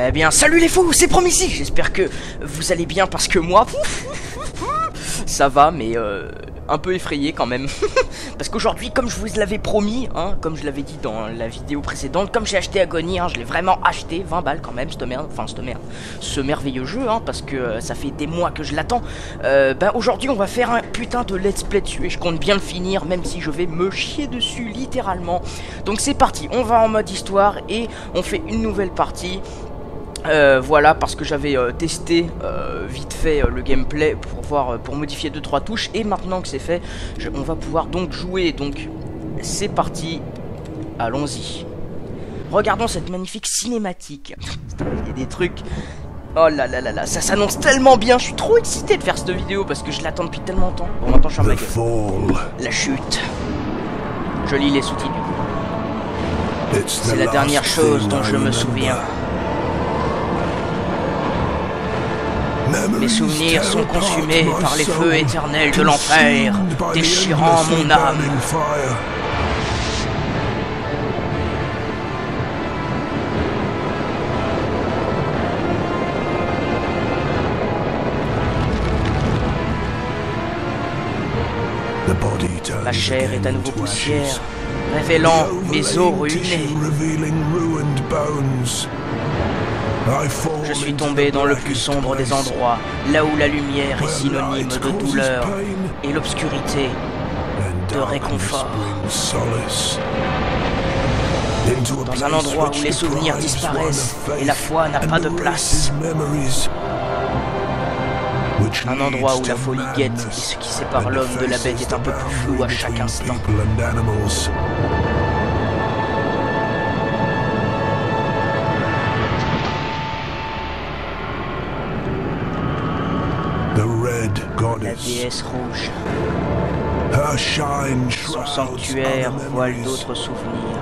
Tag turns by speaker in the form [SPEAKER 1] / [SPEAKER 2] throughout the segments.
[SPEAKER 1] Eh bien, salut les fous, c'est Promissi. J'espère que vous allez bien parce que moi, ça va, mais un peu effrayé quand même. Parce qu'aujourd'hui, comme je vous l'avais promis, hein, comme je l'avais dit dans la vidéo précédente, comme j'ai acheté Agony, hein, je l'ai vraiment acheté, 20 balles quand même, ce merveilleux jeu, hein, parce que ça fait des mois que je l'attends. Ben aujourd'hui, on va faire un putain de let's play dessus et je compte bien le finir, même si je vais me chier dessus littéralement. Donc c'est parti, on va en mode histoire et on fait une nouvelle partie. Voilà, parce que j'avais testé vite fait le gameplay pour voir, pour modifier 2-3 touches, et maintenant que c'est fait, on va pouvoir donc jouer. Donc c'est parti, allons-y. Regardons cette magnifique cinématique. Il y a des trucs. Oh là là là là, ça s'annonce tellement bien. Je suis trop excité de faire cette vidéo parce que je l'attends depuis tellement longtemps. Bon, maintenant je suis en ma gueule. La chute. Je lis les sous-titres. C'est la dernière chose dont je me souviens. Mes souvenirs sont consumés par les feux éternels de l'enfer, déchirant mon âme. Ma chair est à nouveau poussière, révélant mes os ruinés. Je suis tombé dans le plus sombre des endroits, là où la lumière est synonyme de douleur et l'obscurité de réconfort. Dans un endroit où les souvenirs disparaissent et la foi n'a pas de place. Un endroit où la folie guette et ce qui sépare l'homme de la bête est un peu plus flou à chaque instant. La déesse rouge. Son sanctuaire voile d'autres souvenirs.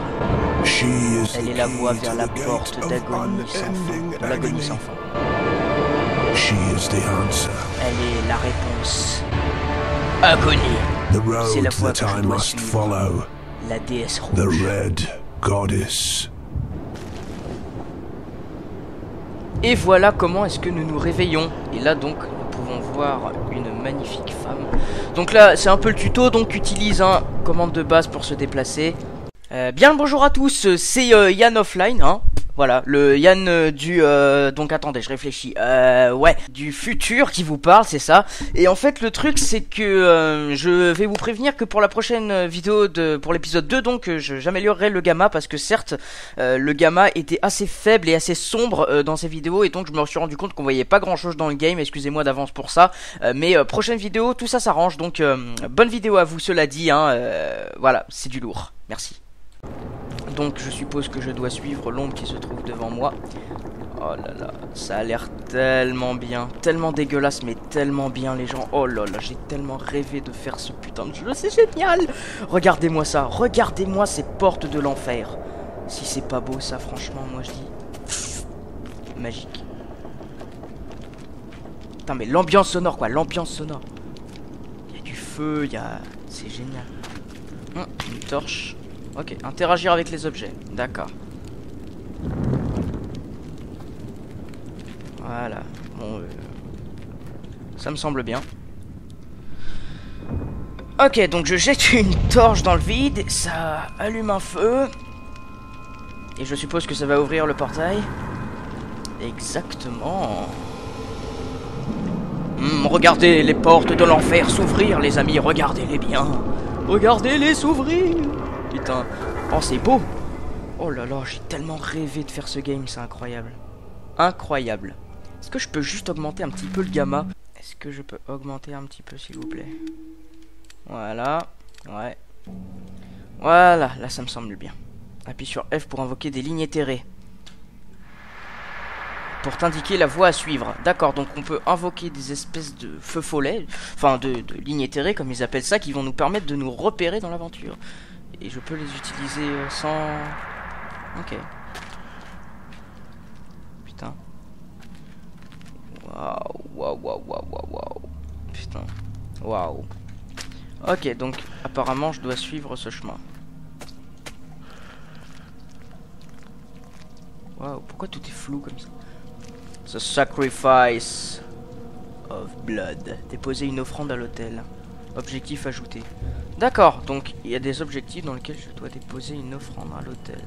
[SPEAKER 1] Elle est la voie vers la porte d'Agony sans fin. De l'Agony sans fin. Elle est la réponse. Agony. C'est la voie que je dois suivre. La déesse rouge. Et voilà comment est-ce que nous nous réveillons. Et là donc nous pouvons voir une magnifique femme. Donc là c'est un peu le tuto, donc utilise un commande de base pour se déplacer. Bien le bonjour à tous, c'est Yann Offline, hein. Voilà, le Yann du... donc attendez, je réfléchis. Ouais, du futur qui vous parle, c'est ça. Et en fait, le truc, c'est que je vais vous prévenir que pour la prochaine vidéo, pour l'épisode 2, donc, j'améliorerai le gamma. Parce que certes, le gamma était assez faible et assez sombre dans ces vidéos. Et donc, je me suis rendu compte qu'on voyait pas grand-chose dans le game. Excusez-moi d'avance pour ça. Mais prochaine vidéo, tout ça s'arrange. Donc, bonne vidéo à vous, cela dit. Hein, voilà, c'est du lourd. Merci. Donc je suppose que je dois suivre l'ombre qui se trouve devant moi. Oh là là, ça a l'air tellement bien, tellement dégueulasse mais tellement bien les gens. Oh là là, j'ai tellement rêvé de faire ce putain de jeu, c'est génial. Regardez-moi ça, regardez-moi ces portes de l'enfer. Si c'est pas beau ça, franchement, moi je dis magique. Putain mais l'ambiance sonore quoi, l'ambiance sonore. Il y a du feu, il y a... c'est génial. Une torche. Ok, interagir avec les objets, d'accord. Voilà, bon, ça me semble bien. Ok, donc je jette une torche dans le vide, ça allume un feu. Et je suppose que ça va ouvrir le portail. Exactement. Regardez les portes de l'enfer s'ouvrir, les amis, regardez-les bien. Regardez-les s'ouvrir. Putain, oh c'est beau. Oh là là, j'ai tellement rêvé de faire ce game, c'est incroyable. Incroyable. Est-ce que je peux juste augmenter un petit peu le gamma? Est-ce que je peux augmenter un petit peu s'il vous plaît? Voilà, ouais. Voilà, là ça me semble bien. Appuie sur F pour invoquer des lignes éthérées. Pour t'indiquer la voie à suivre. D'accord, donc on peut invoquer des espèces de feux follets, enfin de lignes éthérées comme ils appellent ça, qui vont nous permettre de nous repérer dans l'aventure. Et je peux les utiliser sans... Ok. Putain. Waouh, waouh, waouh, waouh, waouh. Putain. Waouh. Ok, donc apparemment je dois suivre ce chemin. Waouh, pourquoi tout est flou comme ça? The sacrifice of blood. Déposer une offrande à l'hôtel. Objectif ajouté. D'accord, donc il y a des objectifs dans lesquels je dois déposer une offrande à l'hôtel.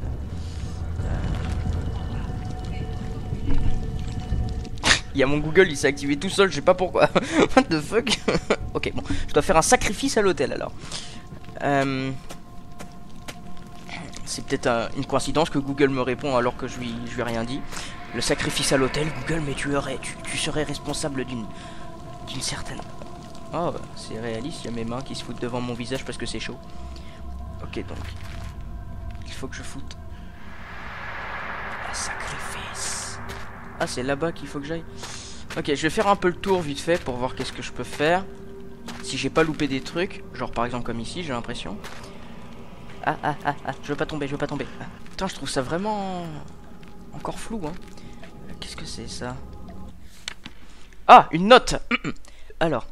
[SPEAKER 1] Il y a mon Google, il s'est activé tout seul, je sais pas pourquoi. What the fuck. Ok, bon, je dois faire un sacrifice à l'hôtel alors. C'est peut-être une coïncidence que Google me répond alors que je lui ai rien dit. Le sacrifice à l'hôtel, Google, mais tu serais responsable d'une certaine... Oh, c'est réaliste, il y a mes mains qui se foutent devant mon visage parce que c'est chaud. Ok, donc, il faut que je foute un sacrifice. Ah, c'est là-bas qu'il faut que j'aille. Ok, je vais faire un peu le tour vite fait pour voir qu'est-ce que je peux faire. Si j'ai pas loupé des trucs, genre par exemple comme ici, j'ai l'impression. Ah, je veux pas tomber, je veux pas tomber. Ah. Putain, je trouve ça vraiment encore flou, hein. Qu'est-ce que c'est ça? Ah, une note. Alors,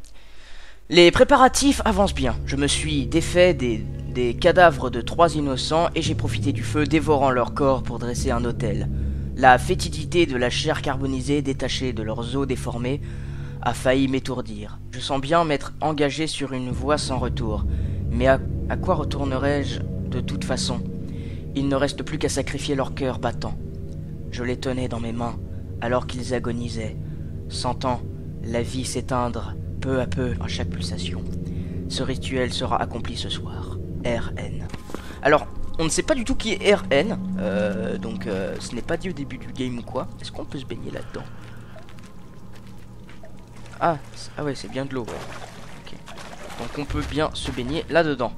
[SPEAKER 1] les préparatifs avancent bien. Je me suis défait des cadavres de 3 innocents et j'ai profité du feu dévorant leurs corps pour dresser un autel. La fétidité de la chair carbonisée détachée de leurs os déformés a failli m'étourdir. Je sens bien m'être engagé sur une voie sans retour. Mais à quoi retournerai-je de toute façon? Il ne reste plus qu'à sacrifier leur cœur battant. Je les tenais dans mes mains alors qu'ils agonisaient, sentant la vie s'éteindre peu à peu à chaque pulsation. Ce rituel sera accompli ce soir. RN. Alors, on ne sait pas du tout qui est RN, donc ce n'est pas dit au début du game ou quoi. Est-ce qu'on peut se baigner là-dedans? Ah ouais, c'est bien de l'eau, ouais. Ok. Donc on peut bien se baigner là-dedans.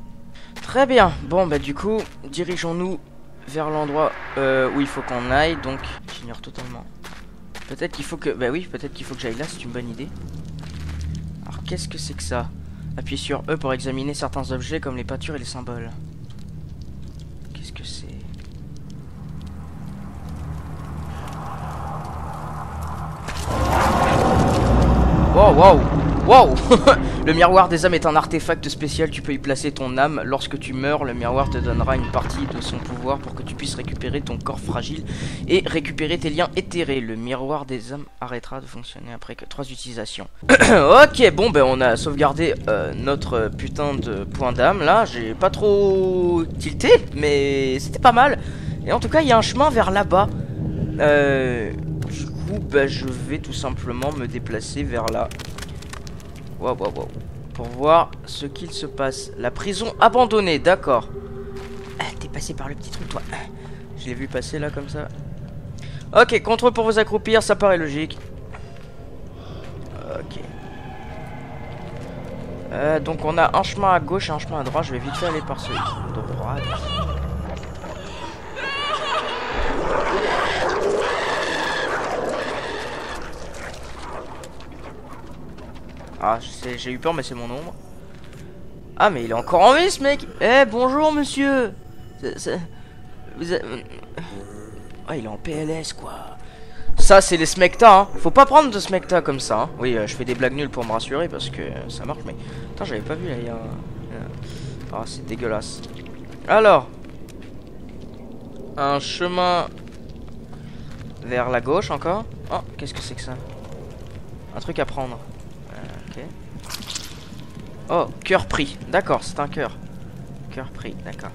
[SPEAKER 1] Très bien. Bon, bah du coup, dirigeons-nous vers l'endroit où il faut qu'on aille. Donc, j'ignore totalement. Peut-être qu'il faut que... Bah oui, peut-être qu'il faut que j'aille là, c'est une bonne idée. Alors, qu'est-ce que c'est que ça? Appuyez sur E pour examiner certains objets comme les peintures et les symboles. Qu'est-ce que c'est? Wow, wow, wow. Le miroir des âmes est un artefact spécial, tu peux y placer ton âme. Lorsque tu meurs, le miroir te donnera une partie de son pouvoir pour que tu puisses récupérer ton corps fragile et récupérer tes liens éthérés. Le miroir des âmes arrêtera de fonctionner après que 3 utilisations. Ok, bon ben on a sauvegardé notre putain de point d'âme. Là, j'ai pas trop tilté, mais c'était pas mal. Et en tout cas, il y a un chemin vers là-bas. Du coup, bah, je vais tout simplement me déplacer vers là. Waouh. Pour voir ce qu'il se passe. La prison abandonnée, d'accord. Ah, t'es passé par le petit truc, toi. Je l'ai vu passer là, comme ça. Ok, contrôle pour vous accroupir, ça paraît logique. Ok. Donc on a un chemin à gauche et un chemin à droite. Je vais vite fait aller par celui de droite. Ah, j'ai eu peur, mais c'est mon ombre. Ah, mais il est encore en vie, ce mec. Eh, bonjour, monsieur. Vous êtes... Ah, il est en PLS, quoi. Ça, c'est les smecta, hein. Faut pas prendre de smecta comme ça, hein. Oui, je fais des blagues nulles pour me rassurer, parce que ça marche, mais... Putain, j'avais pas vu, là, il y a... Ah, c'est dégueulasse. Alors. Un chemin... vers la gauche, encore. Oh, qu'est-ce que c'est que ça? Un truc à prendre. Ok. Oh, cœur pris. D'accord, c'est un cœur. Cœur pris, d'accord.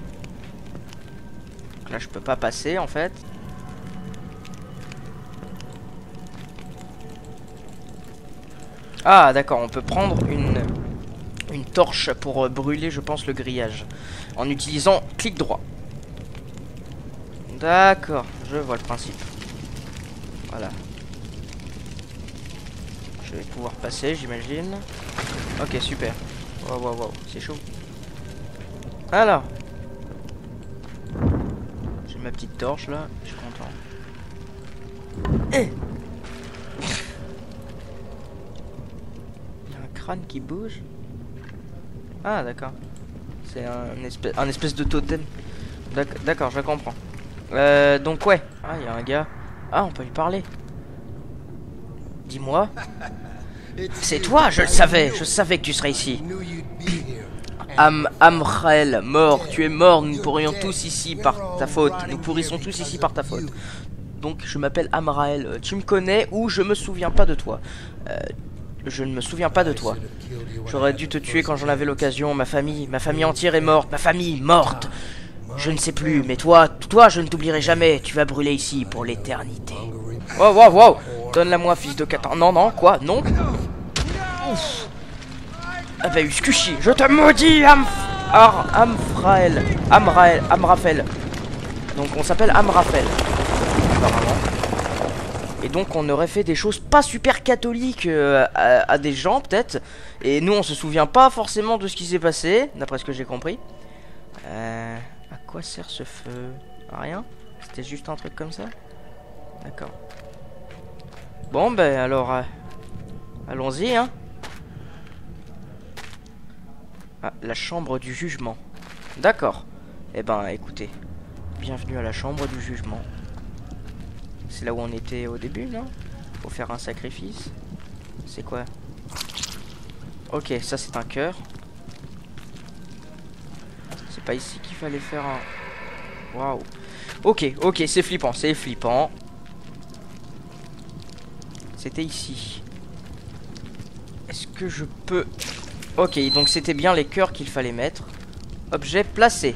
[SPEAKER 1] Là, je peux pas passer, en fait. Ah, d'accord, on peut prendre une torche pour brûler, je pense, le grillage. En utilisant clic droit. D'accord, je vois le principe. Voilà. Je vais pouvoir passer, j'imagine. Ok, super. Wow, c'est chaud. Alors. J'ai ma petite torche là, je suis content. Il y a un crâne qui bouge. Ah, d'accord. C'est un espèce de totem. D'accord, je comprends. Donc ouais. Ah, il y a un gars. Ah, on peut lui parler. Dis-moi. C'est toi, je le savais que tu serais ici. Amrael, mort, tu es mort, nous pourrions tous ici par ta faute. Nous pourrissons tous ici par ta faute. Donc je m'appelle Amrael. Tu me connais ou je me souviens pas de toi. Je ne me souviens pas de toi. J'aurais dû te tuer quand j'en avais l'occasion. Ma famille entière est morte. Ma famille morte. Je ne sais plus, mais toi, je ne t'oublierai jamais. Tu vas brûler ici pour l'éternité. Wow, wow, wow. Donne-la-moi, fils de Catan. Non, non, quoi? Non. Ouf. Ah bah, Uskushi, je te maudis, Amrafel. Donc on s'appelle Amrafel, apparemment. Et donc on aurait fait des choses pas super catholiques à des gens, peut-être. Et nous, on se souvient pas forcément de ce qui s'est passé, d'après ce que j'ai compris. À quoi sert ce feu? À rien? C'était juste un truc comme ça? D'accord. Bon, ben alors... allons-y, hein. Ah, la chambre du jugement. D'accord. Eh ben, écoutez. Bienvenue à la chambre du jugement. C'est là où on était au début, non? Faut faire un sacrifice. C'est quoi? Ok, ça c'est un cœur. C'est pas ici qu'il fallait faire un... Waouh. Ok, ok, c'est flippant, c'est flippant. C'était ici. Est-ce que je peux... Ok, donc c'était bien les cœurs qu'il fallait mettre. Objet placé.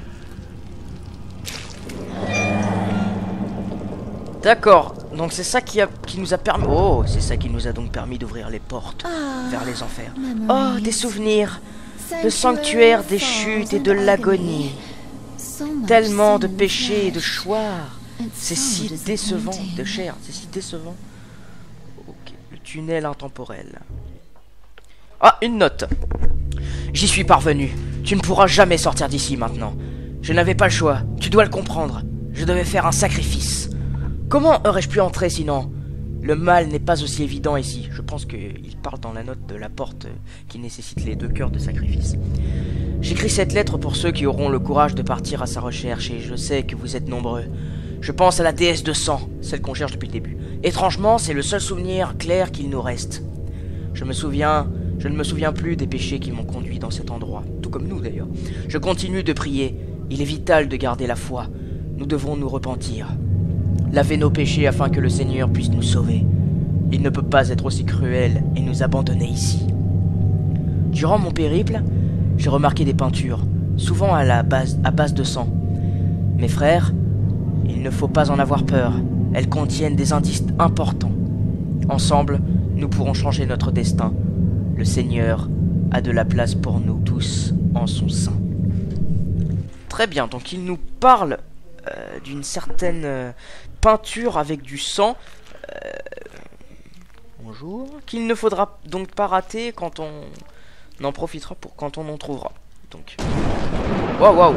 [SPEAKER 1] D'accord, donc c'est ça qui nous a permis... Oh, c'est ça qui nous a donc permis d'ouvrir les portes vers les enfers. Oh, des souvenirs. Le sanctuaire des chutes et de l'agonie. Tellement de péchés et de choix. C'est si décevant. De chair, c'est si décevant. Ok, le tunnel intemporel. Ah, une note. J'y suis parvenu. Tu ne pourras jamais sortir d'ici maintenant. Je n'avais pas le choix. Tu dois le comprendre. Je devais faire un sacrifice. Comment aurais-je pu entrer sinon? Le mal n'est pas aussi évident ici. Je pense qu'il parle dans la note de la porte qui nécessite les 2 cœurs de sacrifice. J'écris cette lettre pour ceux qui auront le courage de partir à sa recherche et je sais que vous êtes nombreux. Je pense à la déesse de sang, celle qu'on cherche depuis le début. Étrangement, c'est le seul souvenir clair qu'il nous reste. Je ne me souviens plus des péchés qui m'ont conduit dans cet endroit, tout comme nous d'ailleurs. Je continue de prier. Il est vital de garder la foi. Nous devons nous repentir. Laver nos péchés afin que le Seigneur puisse nous sauver. Il ne peut pas être aussi cruel et nous abandonner ici. Durant mon périple, j'ai remarqué des peintures, souvent à base de sang. Mes frères, il ne faut pas en avoir peur. Elles contiennent des indices importants. Ensemble, nous pourrons changer notre destin. Le Seigneur a de la place pour nous tous en son sein. Très bien, donc il nous parle d'une certaine peinture avec du sang. Bonjour. Qu'il ne faudra donc pas rater quand on en profitera pour quand on en trouvera. Donc. Waouh, waouh,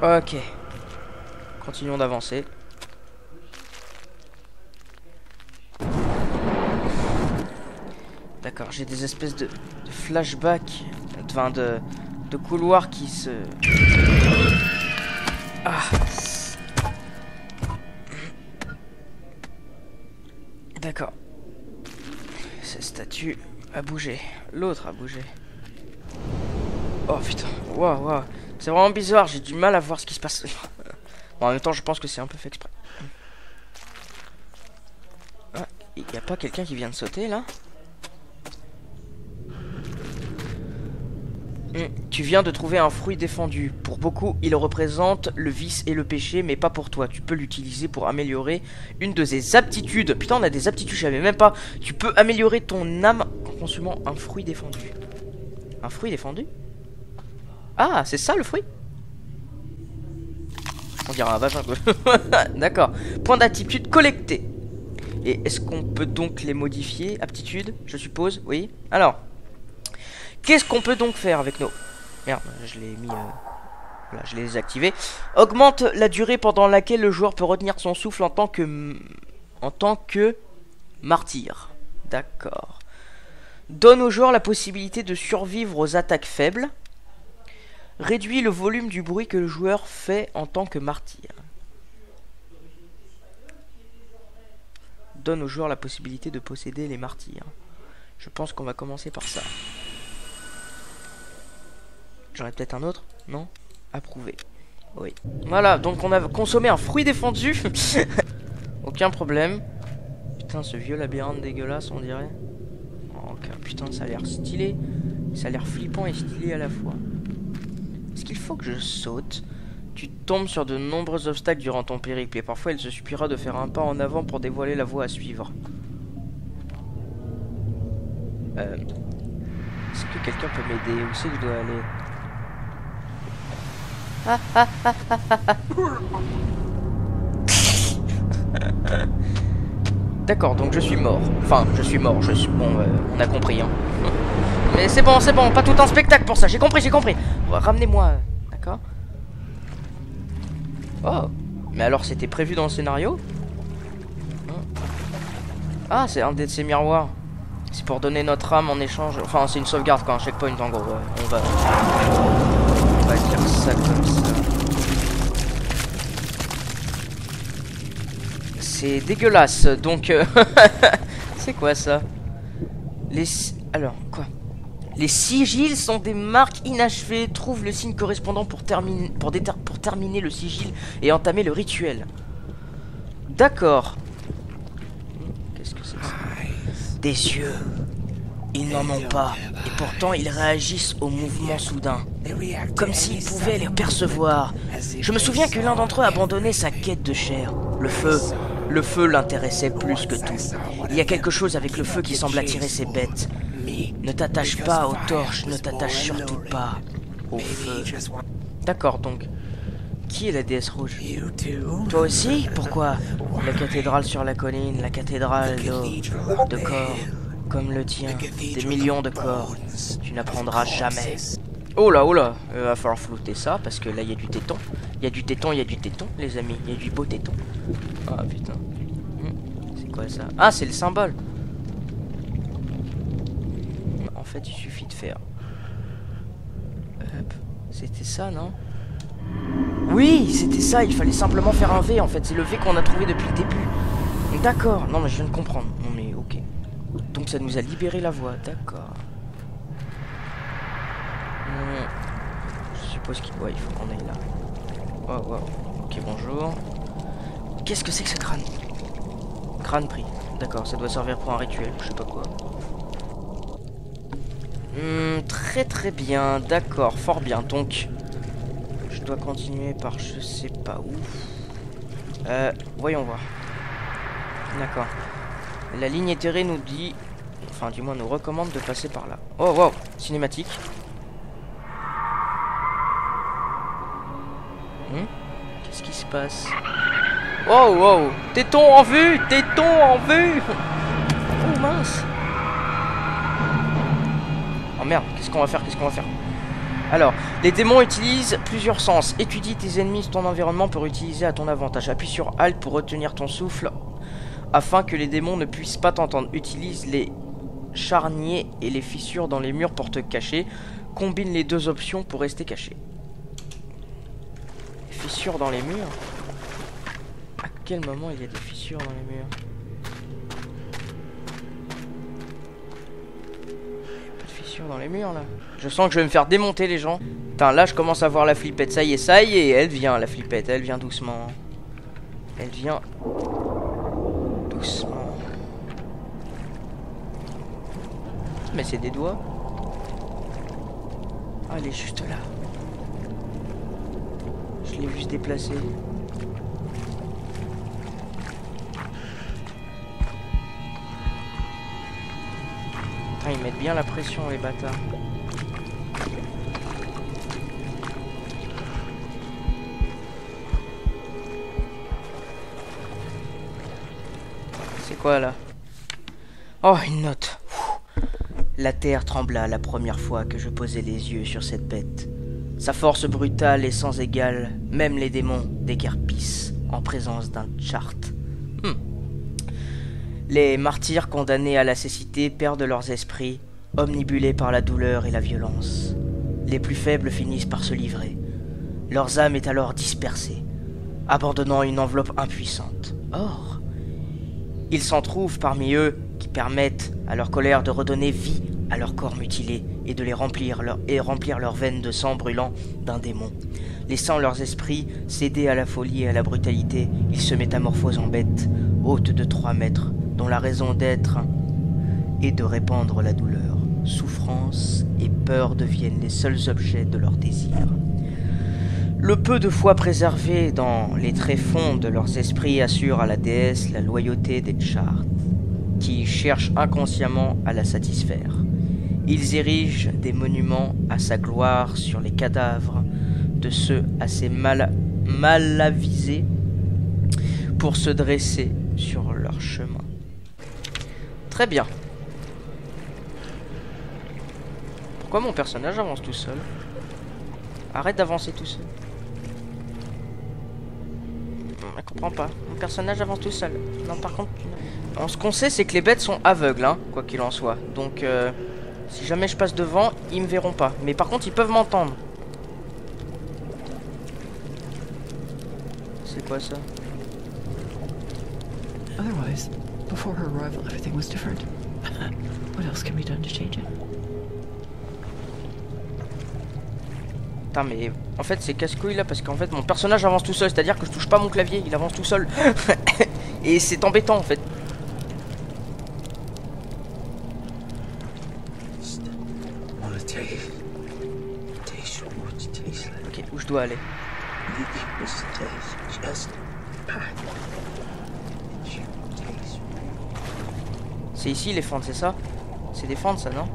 [SPEAKER 1] waouh. Ok. Continuons d'avancer. D'accord, j'ai des espèces de flashbacks, enfin de couloirs qui se... Ah. D'accord. Cette statue a bougé. L'autre a bougé. Oh putain. Waouh, waouh. C'est vraiment bizarre, j'ai du mal à voir ce qui se passe. Bon, en même temps, je pense que c'est un peu fait exprès. Ah, y a pas quelqu'un qui vient de sauter là? Tu viens de trouver un fruit défendu. Pour beaucoup, il représente le vice et le péché, mais pas pour toi. Tu peux l'utiliser pour améliorer une de ses aptitudes. Putain, on a des aptitudes, je savais même pas. Tu peux améliorer ton âme en consommant un fruit défendu. Un fruit défendu? Ah, c'est ça le fruit? On dirait un vagin. D'accord. Point d'aptitude collecté. Et est-ce qu'on peut donc les modifier? Aptitude, je suppose. Oui. Alors. Qu'est-ce qu'on peut donc faire avec nos... Merde, je l'ai mis... Voilà, je l'ai désactivé. Augmente la durée pendant laquelle le joueur peut retenir son souffle en tant que martyr. D'accord. Donne au joueur la possibilité de survivre aux attaques faibles. Réduit le volume du bruit que le joueur fait en tant que martyr. Donne au joueur la possibilité de posséder les martyrs. Je pense qu'on va commencer par ça. J'aurais peut-être un autre? Non? Approuvé. Oui. Voilà, donc on a consommé un fruit défendu. Aucun problème. Putain, ce vieux labyrinthe dégueulasse, on dirait. Oh, putain, ça a l'air stylé. Ça a l'air flippant et stylé à la fois. Est-ce qu'il faut que je saute? Tu tombes sur de nombreux obstacles durant ton périple et parfois il se suffira de faire un pas en avant pour dévoiler la voie à suivre. Est-ce que quelqu'un peut m'aider? Où c'est que je dois aller? D'accord, donc je suis mort. Enfin, je suis mort, je suis... Bon, on a compris, hein. Mais c'est bon, pas tout un spectacle pour ça. J'ai compris. Ramenez-moi, d'accord? Oh, mais alors c'était prévu dans le scénario? Ah, c'est un de ces miroirs. C'est pour donner notre âme en échange. Enfin, c'est une sauvegarde quoi, un checkpoint en gros. On va dire ça comme ça. C'est dégueulasse. Donc, c'est quoi ça? Alors, quoi? Les sigils sont des marques inachevées. Trouve le signe correspondant pour terminer le sigil et entamer le rituel. D'accord. Qu'est-ce que c'est que ça? Des yeux. Ils n'en ont pas. Et pourtant, ils réagissent au mouvement soudain. Comme s'ils pouvaient les percevoir. Je me souviens que l'un d'entre eux abandonnait sa quête de chair. Le feu. Le feu l'intéressait plus que tout. Il y a quelque chose avec le feu qui semble attirer ces bêtes. Ne t'attache pas aux torches, ne t'attache surtout pas au feu. D'accord, donc. Qui est la déesse rouge? Toi aussi? Pourquoi? La cathédrale sur la colline, la cathédrale de corps, comme le tien, des millions de corps. Tu n'apprendras jamais. Oh là, va falloir flouter ça, parce que là, il y a du téton. Il y a du téton, les amis. Il y a du beau téton. Ah, putain. C'est quoi ça? Ah, c'est le symbole. En fait, il suffit de faire... Hop. C'était ça, non? Oui, c'était ça. Il fallait simplement faire un V, en fait. C'est le V qu'on a trouvé depuis le début. D'accord. Non, mais je viens de comprendre. Non, mais ok. Donc, ça nous a libéré la voie. D'accord. Je suppose qu'il... Ouais, il faut qu'on aille là. Wow. Ok, bonjour. Qu'est-ce que c'est que ce crâne? Crâne pris. D'accord, ça doit servir pour un rituel, je sais pas quoi. Très bien, d'accord, fort bien. Donc, je dois continuer par je sais pas où. Voyons voir. D'accord. La ligne éthérée nous dit... Enfin, du moins, nous recommande de passer par là. Oh, wow, cinématique. Qu'est-ce qui se passe? Wow, téton en vue. Oh mince. Oh merde, qu'est-ce qu'on va faire? Alors, les démons utilisent plusieurs sens. Étudie tes ennemis, ton environnement pour utiliser à ton avantage. Appuie sur Alt pour retenir ton souffle afin que les démons ne puissent pas t'entendre. Utilise les charniers et les fissures dans les murs pour te cacher. Combine les deux options pour rester caché. Fissures dans les murs? À quel moment il y a des fissures dans les murs? Pas de fissures dans les murs là. Je sens que je vais me faire démonter les gens. Putain, là je commence à voir la flippette. Ça y est, elle vient la flippette. Elle vient doucement. Elle vient doucement. Mais c'est des doigts. Ah, elle est juste là. Je l'ai vu se déplacer. Putain, ils mettent bien la pression, les bâtards. C'est quoi là? Oh, une note. La terre trembla la première fois que je posai les yeux sur cette bête. Sa force brutale et sans égale, même les démons déguerpissent en présence d'un chart. Les martyrs condamnés à la cécité perdent leurs esprits, omnibulés par la douleur et la violence. Les plus faibles finissent par se livrer. Leurs âmes est alors dispersée, abandonnant une enveloppe impuissante. Or, il s'en trouve parmi eux qui permettent à leur colère de redonner vie à leur corps mutilé et de les remplir leurs veines de sang brûlant d'un démon. Laissant leurs esprits céder à la folie et à la brutalité, ils se métamorphosent en bêtes, hautes de 3 mètres, dont la raison d'être est de répandre la douleur. Souffrance et peur deviennent les seuls objets de leur désir. Le peu de foi préservé dans les tréfonds de leurs esprits assure à la déesse la loyauté des Tchars, qui cherchent inconsciemment à la satisfaire. Ils érigent des monuments à sa gloire sur les cadavres de ceux assez mal avisés pour se dresser sur leur chemin. Très bien. Pourquoi mon personnage avance tout seul? Arrête d'avancer tout seul. Je comprends pas. Mon personnage avance tout seul. Non, par contre... Non. Ce qu'on sait, c'est que les bêtes sont aveugles, hein, quoi qu'il en soit. Donc, si jamais je passe devant, ils me verront pas. Mais par contre, ils peuvent m'entendre. C'est quoi ça?
[SPEAKER 2] Otherwise, before her arrival, everything was different. What else can be done to change it?
[SPEAKER 1] Putain, mais en fait c'est casse-couille là parce qu'en fait mon personnage avance tout seul, c'est-à-dire que je touche pas mon clavier, il avance tout seul. Et c'est embêtant en fait. Ok, où je dois aller? C'est ici les fentes, c'est ça? C'est des fentes ça, non?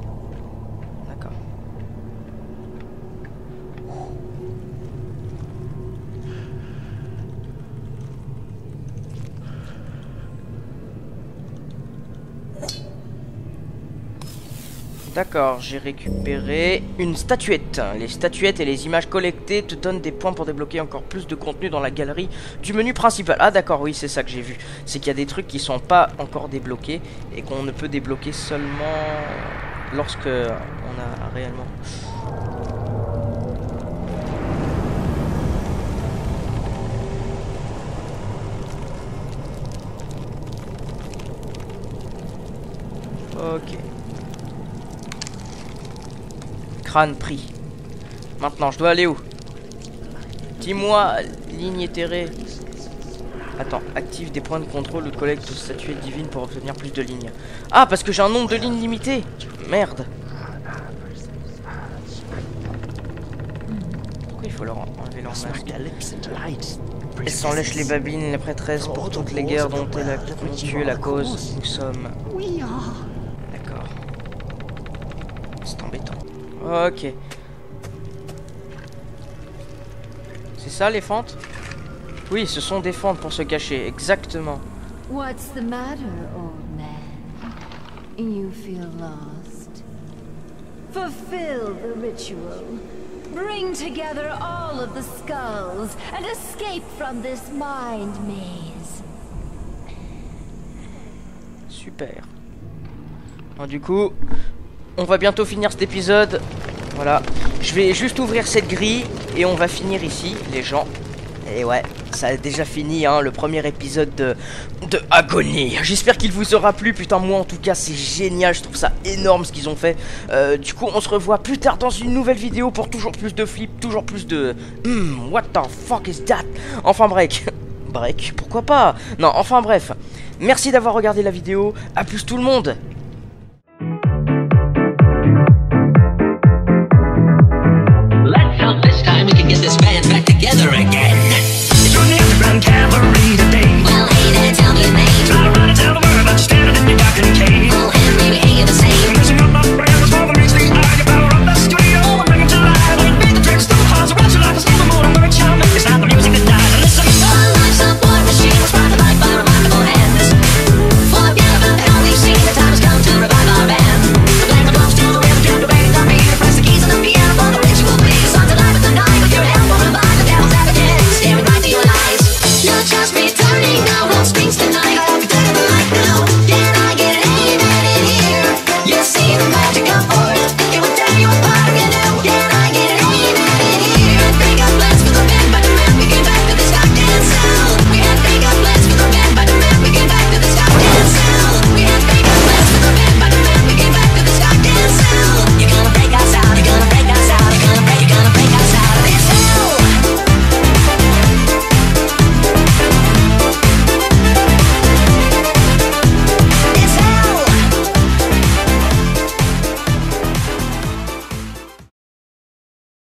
[SPEAKER 1] D'accord. D'accord, j'ai récupéré une statuette. Les statuettes et les images collectées te donnent des points pour débloquer encore plus de contenu dans la galerie du menu principal. Ah d'accord, oui, c'est ça que j'ai vu. C'est qu'il y a des trucs qui sont pas encore débloqués et qu'on ne peut débloquer seulement lorsque on a réellement... Ok. Crâne pris. Maintenant, je dois aller où? Dis-moi, ligne éthérée. Attends, active des points de contrôle ou collecte statuettes divines pour obtenir plus de lignes. Ah, parce que j'ai un nombre de lignes limité. Merde. Pourquoi il faut leur enlever leur masque? Elle s'en lèche les babines, la prêtresse, pour toutes les guerres dont elle a tué la cause. Nous sommes... D'accord. C'est embêtant. Ok. C'est ça les fentes? Oui, ce sont des fentes pour se cacher, exactement.
[SPEAKER 3] What's the matter, old man? You feel lost? Fulfill the ritual. Bring together all of the skulls and escape from this mind maze.
[SPEAKER 1] Super. Bon, du coup, on va bientôt finir cet épisode. Voilà. Je vais juste ouvrir cette grille et on va finir ici, les gens. Et ouais, ça a déjà fini, hein, le premier épisode de Agony. J'espère qu'il vous aura plu. Putain, moi en tout cas, c'est génial. Je trouve ça énorme ce qu'ils ont fait. Du coup, on se revoit plus tard dans une nouvelle vidéo pour toujours plus de flips, toujours plus de... what the fuck is that? Enfin, break. Break, pourquoi pas? Non, enfin bref. Merci d'avoir regardé la vidéo. A plus tout le monde.